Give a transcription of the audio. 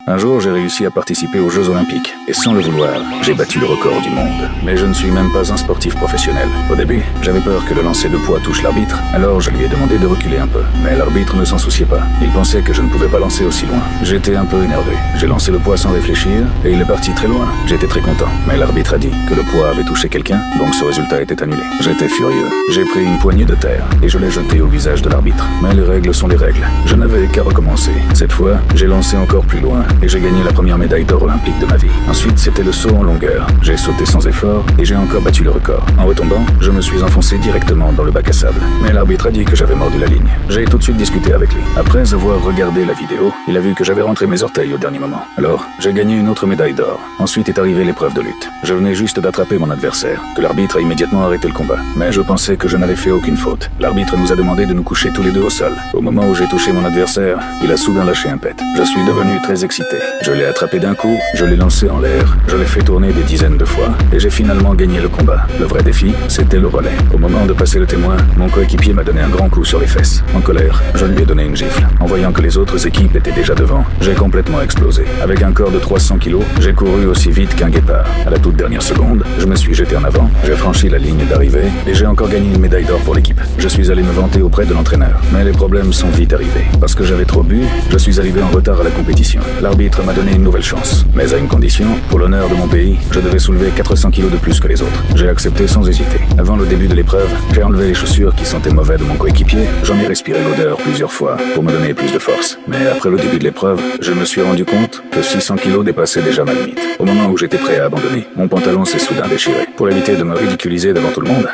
Un jour, j'ai réussi à participer aux Jeux Olympiques. Et sans le vouloir, j'ai battu le record du monde. Mais je ne suis même pas un sportif professionnel. Au début, j'avais peur que le lancer de poids touche l'arbitre. Alors je lui ai demandé de reculer un peu. Mais l'arbitre ne s'en souciait pas. Il pensait que je ne pouvais pas lancer aussi loin. J'étais un peu énervé. J'ai lancé le poids sans réfléchir et il est parti très loin. J'étais très content. Mais l'arbitre a dit que le poids avait touché quelqu'un, donc ce résultat était annulé. J'étais furieux. J'ai pris une poignée de terre et je l'ai jetée au visage de l'arbitre. Mais les règles sont les règles. Je n'avais qu'à recommencer. Cette fois, j'ai lancé encore plus loin et j'ai gagné la première médaille d'or olympique de ma vie. Ensuite, c'était le saut en longueur. J'ai sauté sans effort et j'ai encore battu le record. En retombant, je me suis enfoncé directement dans le bac à sable. Mais l'arbitre a dit que j'avais mordu la ligne. J'ai tout de suite discuté avec lui. Après avoir regardé la vidéo, il a vu que j'avais rentré mes orteils au dernier moment. Alors, j'ai gagné une autre médaille d'or. Ensuite est arrivée l'épreuve de lutte. Je venais juste d'attraper mon adversaire, que l'arbitre a immédiatement arrêté le combat. Mais je pensais que je n'avais fait aucune faute. L'arbitre nous a demandé de nous coucher tous les deux au sol. Au moment où j'ai touché mon adversaire, il a soudain lâché un pet. Je suis devenu très excité. Je l'ai attrapé d'un coup, je l'ai lancé en l'air, je l'ai fait tourner des dizaines de fois, et j'ai finalement gagné le combat. Le vrai défi, c'était le relais. Au moment de passer le témoin, mon coéquipier m'a donné un grand coup sur les fesses. En colère, je lui ai donné une gifle. En voyant que les autres équipes étaient déjà devant, j'ai complètement explosé. Avec un corps de 300 kilos, j'ai couru aussi vite qu'un guépard. À la toute dernière seconde, je me suis jeté en avant, j'ai franchi la ligne d'arrivée, et j'ai encore gagné une médaille d'or pour l'équipe. Je suis allé me vanter auprès de l'entraîneur. Mais les problèmes sont vite arrivés. Parce que j'avais trop bu, je suis arrivé en retard à la compétition. L'arbitre m'a donné une nouvelle chance. Mais à une condition, pour l'honneur de mon pays, je devais soulever 400 kilos de plus que les autres. J'ai accepté sans hésiter. Avant le début de l'épreuve, j'ai enlevé les chaussures qui sentaient mauvais de mon coéquipier. J'en ai respiré l'odeur plusieurs fois pour me donner plus de force. Mais après le début de l'épreuve, je me suis rendu compte que 600 kilos dépassaient déjà ma limite. Au moment où j'étais prêt à abandonner, mon pantalon s'est soudain déchiré. Pour éviter de me ridiculiser devant tout le monde,